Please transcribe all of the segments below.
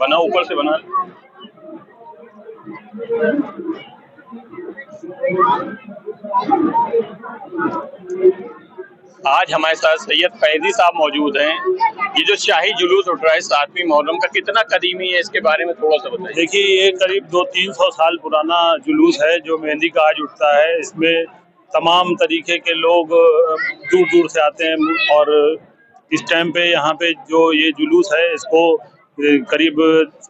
बना ऊपर से बना। आज हमारे साथ सैयद फैजी साहब मौजूद हैं। ये जो शाही जुलूस उठ रहा है 7वीं मुहर्रम का, कितना कदीमी है, इसके बारे में थोड़ा सा बताइए। देखिए, ये करीब 200-300 साल पुराना जुलूस है जो मेहंदी का आज उठता है। इसमें तमाम तरीके के लोग दूर दूर से आते हैं और इस टाइम पे यहाँ पे जो ये जुलूस है इसको करीब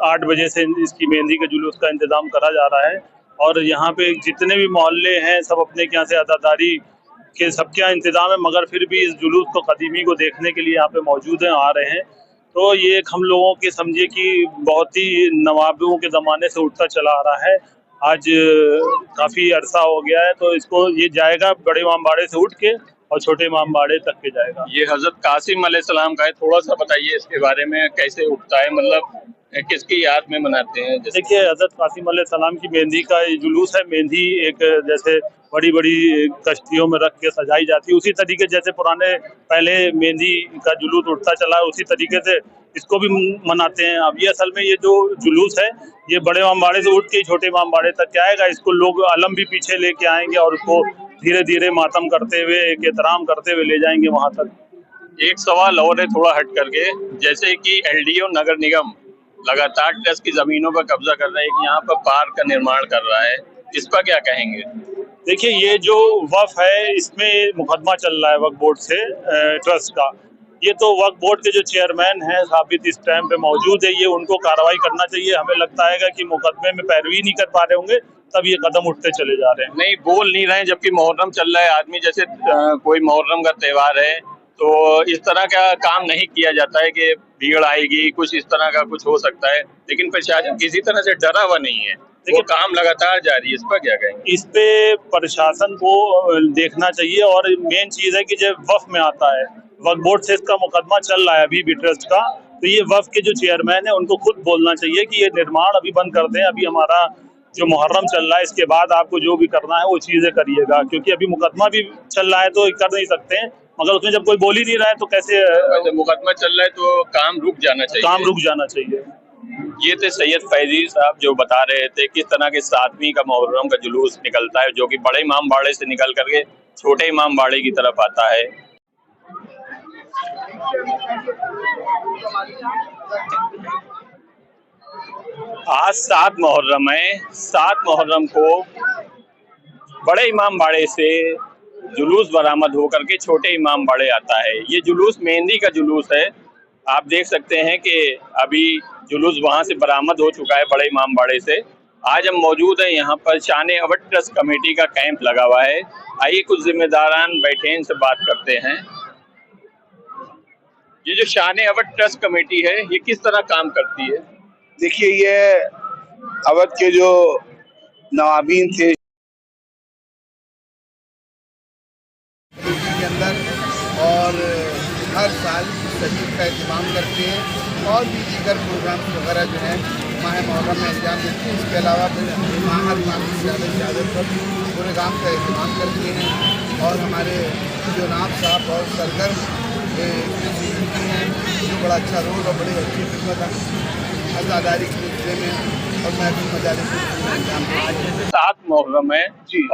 8 बजे से इसकी मेहंदी के जुलूस का इंतज़ाम करा जा रहा है। और यहाँ पे जितने भी मोहल्ले हैं सब अपने यहाँ से अदादारी के सबके यहाँ इंतज़ाम है, मगर फिर भी इस जुलूस को कदीमी को देखने के लिए यहाँ पे मौजूद हैं, आ रहे हैं। तो ये एक हम लोगों के समझिए कि बहुत ही नवाबों के ज़माने से उठता चला आ रहा है। आज काफ़ी अरसा हो गया है, तो इसको ये जाएगा बड़े इमामबाड़े से उठ के और छोटे इमामबाड़े तक के जाएगा। ये हजरत कासिम अलैहिस्सलाम का है, थोड़ा सा बताइए इसके बारे में, कैसे उठता है, मतलब किसकी याद में मनाते हैं? देखिए, हजरत कासिम अलैहिस्सलाम की मेहंदी का ये जुलूस है। मेहंदी एक जैसे बड़ी बड़ी कश्तियों में रख के सजाई जाती है, उसी तरीके जैसे पुराने पहले मेहंदी का जुलूस उठता चला है, उसी तरीके से इसको भी मनाते हैं। अब ये असल में ये जो जुलूस है ये बड़े इमामबाड़े से उठ के छोटे इमामबाड़े तक के आएगा। इसको लोग अलम भी पीछे लेके आएंगे और उसको धीरे धीरे मातम करते हुए, एक एहतराम करते हुए ले जाएंगे वहां तक। एक सवाल और है थोड़ा हट करके, जैसे कि एलडीओ नगर निगम लगातार ट्रस्ट की जमीनों पर कब्जा कर रहा है, यहाँ पर पार्क का निर्माण कर रहा है, इस पर क्या कहेंगे? देखिए, ये जो वक्फ है इसमें मुकदमा चल रहा है वक्फ बोर्ड से ट्रस्ट का। ये तो वक्फ बोर्ड के जो चेयरमैन हैं साबित इस टाइम पे मौजूद है, ये उनको कार्रवाई करना चाहिए। हमें लगता है कि मुकदमे में पैरवी नहीं कर पा रहे होंगे तब ये कदम उठते चले जा रहे हैं। नहीं, बोल नहीं रहे हैं, जबकि मुहर्रम चल रहा है। आदमी जैसे कोई मुहर्रम का त्योहार है तो इस तरह का काम नहीं किया जाता है कि भीड़ आएगी, कुछ इस तरह का कुछ हो सकता है, लेकिन प्रशासन किसी तरह से डरा हुआ नहीं है। देखिए, काम लगातार जारी है, इस पर क्या कहेंगे? इस पे प्रशासन को देखना चाहिए। और मेन चीज है कि जब वक्फ में आता है, वक्फ बोर्ड से इसका मुकदमा चल रहा है अभी भी ट्रस्ट का, तो ये वक्फ के जो चेयरमैन है उनको खुद बोलना चाहिए कि ये निर्माण अभी बंद कर दें। अभी हमारा जो मुहर्रम चल रहा है इसके बाद आपको जो भी करना है वो चीजें करिएगा, क्योंकि अभी मुकदमा भी चल रहा है तो कर नहीं सकते हैं। मगर उसमें जब कोई बोल ही नहीं रहा है तो कैसे? मुकदमा चल रहा है तो काम रुक जाना चाहिए। काम रुक जाना चाहिए। ये थे सैयद फैजी साहब जो बता रहे थे किस तरह के 7वीं का मुहर्रम का जुलूस निकलता है, जो कि बड़े इमामबाड़े से निकल करके छोटे इमामबाड़े की तरफ आता है। आज 7 मुहर्रम है। 7 मुहर्रम को बड़े इमामबाड़े से जुलूस बरामद होकर के छोटे इमामबाड़े आता है। ये जुलूस मेहंदी का जुलूस है। आप देख सकते हैं कि अभी जुलूस वहां से बरामद हो चुका है बड़े इमामबाड़े से। आज हम मौजूद हैं यहाँ पर शान अवध ट्रस्ट कमेटी का कैंप लगा हुआ है। आइए कुछ जिम्मेदारान बैठे हैं, इनसे बात करते हैं। ये जो शान अवध ट्रस्ट कमेटी है ये किस तरह काम करती है? देखिए, ये अवध के जो नवाबीन थे के अंदर और हर साल सजीव का इंतजाम करते हैं और भी दीगर प्रोग्राम वगैरह जो है माह मुहर्रम में अंजाम देते हैं। इसके अलावा हर इमाम की ज़्यादा पर पूरे काम का इंतजाम करते हैं। और हमारे जो नाब साहब और सरगर्म हैं जो बड़ा अच्छा रोल और बड़ी अच्छी खिदमत अदादारी के सिलसिले में और महफिल मजालिस 7 मुहर्रम है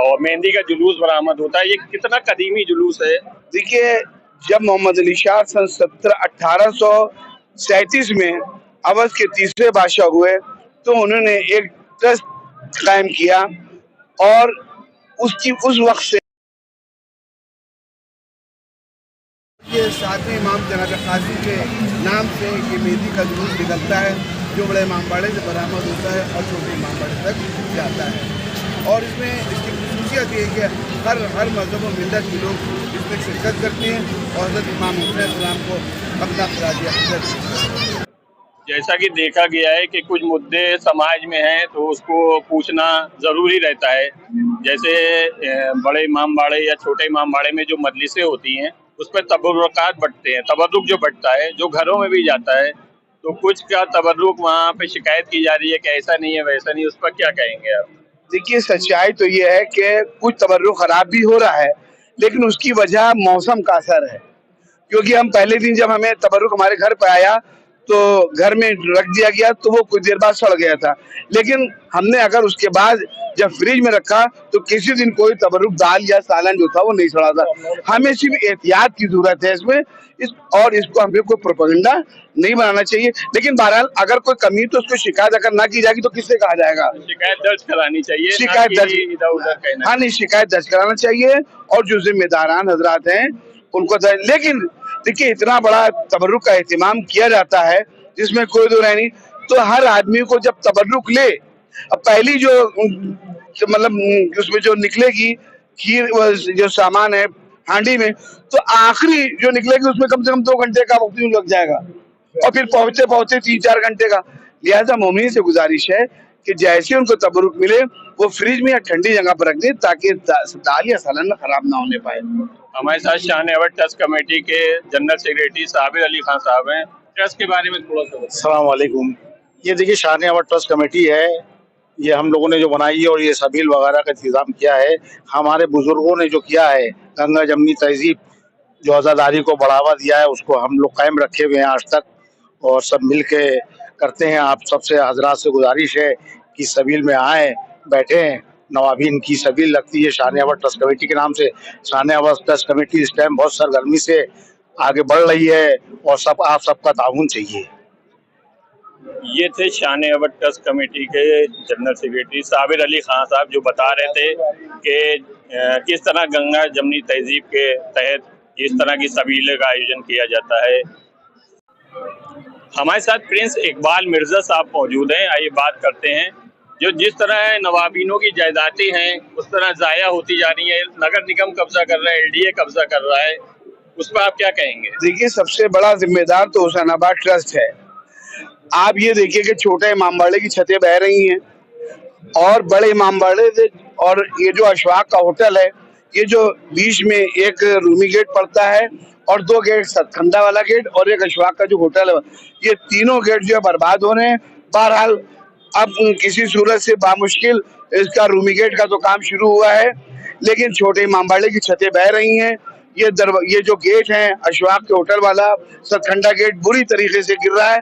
और मेहंदी का जुलूस बरामद होता है। ये कितना कदीमी जुलूस है? देखिए, जब मोहम्मद अली शाह सन 1837 में अवध के तीसरे बादशाह हुए तो उन्होंने एक ट्रस्ट कायम किया और उस वक्त से ये 7वें इमाम जनाब कासिम के नाम से ये मेहंदी का जुलूस निकलता है जो बड़े इमामबाड़े से बरामद होता है और छोटे इमामबाड़े तक जाता है। और इसमें इसकी खुसूसियत ये है कि हर मज़हब और मिल्लत के लोग इसमें शिरकत करते हैं और हज़रत इमाम हुसैन को अपना करा दिया। जैसा कि देखा गया है कि कुछ मुद्दे समाज में हैं तो उसको पूछना ज़रूरी रहता है। जैसे बड़े इमामबाड़े या छोटे इमामबाड़े में जो मजलिसें होती हैं उस पर तबर्रुकात बढ़ते हैं, तबर्रुक जो बढ़ता है जो घरों में भी जाता है, तो कुछ का तबर्रुक वहाँ पे शिकायत की जा रही है कि ऐसा नहीं है वैसा नहीं, उस पर क्या कहेंगे आप? देखिए, सच्चाई तो ये है कि कुछ तबर्रुक खराब भी हो रहा है, लेकिन उसकी वजह मौसम का असर है। क्योंकि हम पहले दिन जब हमें तबर्रुक हमारे घर पर आया तो घर में रख दिया गया तो वो कुछ देर बाद सड़ गया था। लेकिन हमने अगर उसके बाद जब फ्रिज में रखा तो किसी दिन कोई तबरुक दाल या सालन जो था वो नहीं सड़ा था। हमें सिर्फ एहतियात की जरूरत है इसमें, और इसको हमें कोई प्रोपेगेंडा नहीं बनाना चाहिए। लेकिन बहरहाल अगर कोई कमी तो उसको शिकायत अगर ना की जाएगी तो किससे कहा जाएगा? शिकायत दर्ज करानी चाहिए, शिकायत दर्ज, इधर उधर कहना। हाँ नहीं, शिकायत दर्ज कराना चाहिए और जो जिम्मेदारान हजरात हैं उनको दर्ज। लेकिन देखिए इतना बड़ा तबर्रुक का एहतमाम किया जाता है जिसमें कोई दो राय नहीं, तो हर आदमी को जब तबर्रुक ले, अब पहली जो मतलब उसमें जो निकलेगी खीर जो सामान है हांडी में, तो आखिरी जो निकलेगी उसमें कम से कम 2 घंटे का वक्त लग जाएगा और फिर पहुंचते पहुंचते 3-4 घंटे का। लिहाजा मोमिन से गुजारिश है कि जैसे उनको तबरुक मिले वो फ्रिज में या ठंडी जगह पर रख दे ताकि दाल या सालन खराब ना होने पाए। हमारे साथ शान अवार्ड ट्रस्ट कमेटी के जनरल सेक्रेटरी साबिर अली खान साहब हैं। ट्रस्ट के बारे में थोड़ा सा बताइए। अस्सलाम वालेकुम। ये देखिए शान अवार्ड ट्रस्ट कमेटी है, ये हम लोगों ने जो बनाई है और ये सबील वगैरह का इंतजाम किया है हमारे बुजुर्गों ने जो किया है, गंगा जमनी तहजीब जो आज़ादारी को बढ़ावा दिया है उसको हम लोग कायम रखे हुए हैं आज तक और सब मिल के करते हैं। आप सबसे हजरात से गुजारिश है कि सबील में आए, बैठे। नवाबीन की सबील लगती है शान अवार्ड ट्रस्ट कमेटी के नाम से। शान अवार्ड ट्रस्ट कमेटी इस टाइम बहुत सरगर्मी से आगे बढ़ रही है और आप सबका ताउन चाहिए। ये थे शान अवार्ड ट्रस्ट कमेटी के जनरल सेक्रेटरी साबिर अली खान साहब जो बता रहे थे कि किस तरह गंगा जमनी तहजीब के तहत किस तरह की सबीले का आयोजन किया जाता है। हमारे साथ प्रिंस इकबाल मिर्जा साहब मौजूद हैं। आइए बात करते हैं, जो जिस तरह नवाबीनों की जायदादें हैं उस तरह ज़ाया होती जा रही है, नगर निगम कब्जा कर रहा है, LDA कब्जा कर रहा है, उस पर आप क्या कहेंगे? देखिए सबसे बड़ा जिम्मेदार तो हुसैनाबाद ट्रस्ट है। आप ये देखिए कि छोटे इमामबाड़े की छतें बह रही हैं और बड़े इमामबाड़े से, और ये जो अशफाक का होटल है, ये जो बीच में एक रूमी गेट पड़ता है और 2 गेट, सतखंडा वाला गेट और एक अशफाक का जो होटल है, ये तीनों गेट जो है बर्बाद हो रहे हैं। बहरहाल अब किसी सूरत से बामुश्किल इसका रूमी गेट का तो काम शुरू हुआ है, लेकिन छोटे इमामबाड़े की छतें बह रही हैं। ये जो गेट है अशफाक के होटल वाला, सतखंडा गेट बुरी तरीके से गिर रहा है।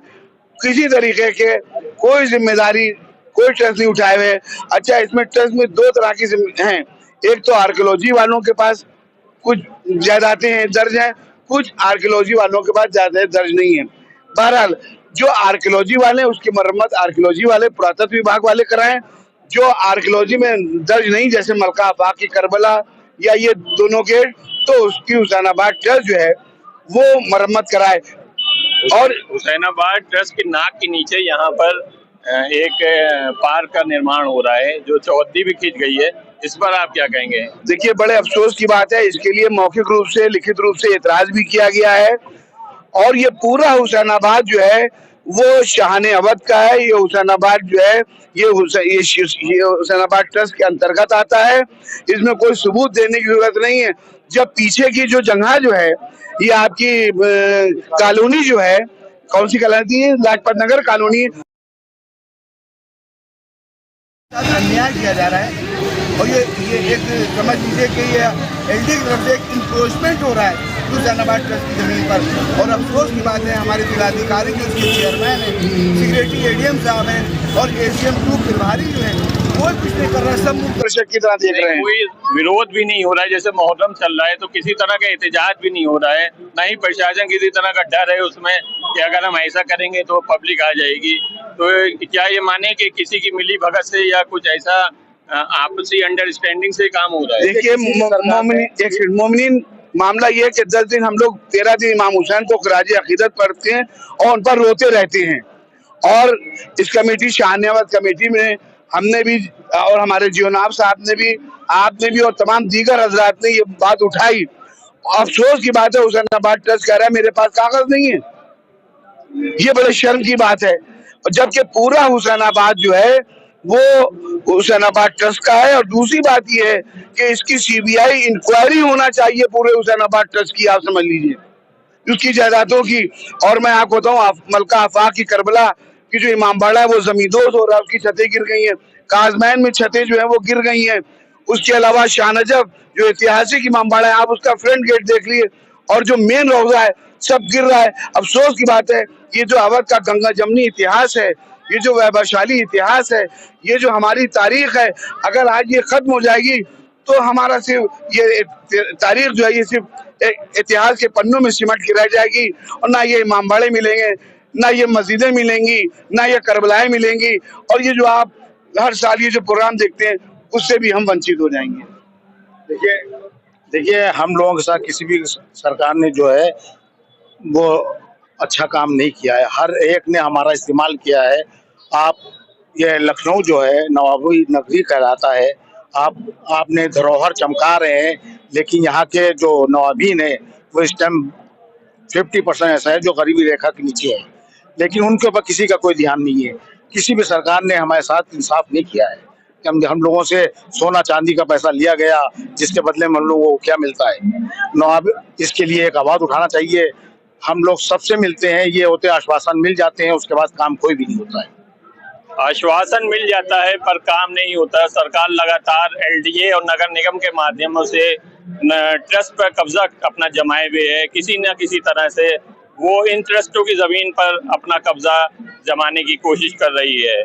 किसी तरीके के कोई जिम्मेदारी कोई ट्रस्ट नहीं उठाए हुए। अच्छा, इसमें ट्रस्ट में 2 तरह की हैं। एक तो आर्कियोलॉजी वालों के पास कुछ जायदादें हैं, दर्ज हैं, कुछ आर्कियोलॉजी वालों के पास जायदादें दर्ज नहीं है। बहरहाल जो आर्कियोलॉजी वाले हैं उसकी मरम्मत आर्कियोलॉजी वाले, पुरातत्व विभाग वाले कराएं। जो आर्कियोलॉजी में दर्ज नहीं, जैसे मलका आफाक की करबला या ये दोनों गेट, तो उसकी हुसैनाबाद ट्रस्ट जो है वो मरम्मत कराए। और हुसैनाबाद ट्रस्ट की नाक के नीचे यहाँ पर एक पार्क का निर्माण हो रहा है जो चौहद्दी भी खींच गई है, इस पर आप क्या कहेंगे? देखिए बड़े अफसोस की बात है, इसके लिए मौखिक रूप से, लिखित रूप से एतराज भी किया गया है और ये पूरा हुसैनाबाद जो है वो शान अवध का है। ये हुसैनाबाद जो है ये हुसैनाबाद ट्रस्ट के अंतर्गत आता है। इसमें कोई सबूत देने की जरूरत नहीं है। जब पीछे की जो जगह जो है ये आपकी कॉलोनी जो है, कौन सी कॉलोनी है? लाजपत नगर कॉलोनी। अन्याय किया जा रहा है और ये एक समझ लीजिए कि ये LDA की तरफ से एक इंक्रोचमेंट हो रहा है हुसैनाबाद ट्रस्ट की जमीन पर। और अफसोस की बात है हमारे जिलाधिकारी जो इसके चेयरमैन है, सेक्रेटरी ADM साहब हैं और ACM 2 प्रभारी जो है कोई कुछ नहीं कर रहा है, सब मुक्त दर्शक की तरह देख रहे हैं। कोई विरोध भी नहीं हो रहा है, जैसे मुहर्रम चल रहा है तो किसी तरह का एहतजाज भी नहीं हो रहा है, ना ही प्रशासन किसी तरह का डर है उसमें कि अगर हम ऐसा करेंगे तो पब्लिक आ जाएगी। तो क्या ये माने कि किसी की मिली भगत से या कुछ ऐसा आपसी अंडरस्टैंडिंग से काम हो रहा है? देखिए मोमिनीन मामला ये है कि 10 दिन हम लोग 13 दिन इमाम हुसैन को खराज अकीदत पढ़ते हैं और उन पर रोते रहते हैं। और इस कमेटी शान अवध कमेटी में हमने भी और हमारे जीवनाब साहब ने भी, आपने भी और तमाम दीगर हजरात ने ये बात उठाई। अफसोस की बात है हुसैनाबाद ट्रस्ट कह रहा है मेरे पास कागज नहीं है, ये बड़े शर्म की बात है। जबकि पूरा हुसैनाबाद जो है वो हुसैनाबाद ट्रस्ट का है। और दूसरी बात ये है कि इसकी CBI इंक्वायरी होना चाहिए पूरे हुसैनाबाद ट्रस्ट की, आप समझ लीजिए, उसकी जायदादों की। और मैं आपको बताऊं, मलका आफाक की करबला की जो इमामबाड़ा है वो जमींदोज हो रहा है, उसकी छतें गिर गई हैं। काजमैन में छतें जो है वो गिर गई हैं। उसके अलावा शाहनजब जो ऐतिहासिक इमामबाड़ा है, आप उसका फ्रंट गेट देख लिए और जो मेन रोजा है सब गिर रहा है। अफसोस की बात है ये जो अवध का गंगा जमनी इतिहास है, ये जो वैभवशाली इतिहास है, ये जो हमारी तारीख है, अगर आज ये खत्म हो जाएगी तो हमारा सिर्फ ये तारीख जो है ये सिर्फ इतिहास के पन्नों में सिमट के रह जाएगी और ना ये इमामबाड़े मिलेंगे, ना ये मस्जिदें मिलेंगी, ना ये करबलाएं मिलेंगी और ये जो आप हर साल ये जो प्रोग्राम देखते हैं उससे भी हम वंचित हो जाएंगे। देखिए हम लोगों के साथ किसी भी सरकार ने जो है वो अच्छा काम नहीं किया है, हर एक ने हमारा इस्तेमाल किया है। आप ये लखनऊ जो है नवाबी नगरी कहलाता है, आपने धरोहर चमका रहे हैं, लेकिन यहाँ के जो नवाबीन है वो इस टाइम 50% ऐसा है जो गरीबी रेखा के नीचे है, लेकिन उनके ऊपर किसी का कोई ध्यान नहीं है। किसी भी सरकार ने हमारे साथ इंसाफ नहीं किया है। हम लोगों से सोना चांदी का पैसा लिया गया, जिसके बदले में हम लोगों को क्या मिलता है। नवाब इसके लिए एक आवाज उठाना चाहिए। हम लोग सबसे मिलते हैं, ये होते आश्वासन मिल जाते हैं, उसके बाद काम कोई भी नहीं होता है। आश्वासन मिल जाता है पर काम नहीं होता। सरकार लगातार एलडीए और नगर निगम के माध्यमों से ट्रस्ट पर कब्जा अपना जमाए हुए है। किसी न किसी तरह से वो इन ट्रस्टों की जमीन पर अपना कब्जा जमाने की कोशिश कर रही है।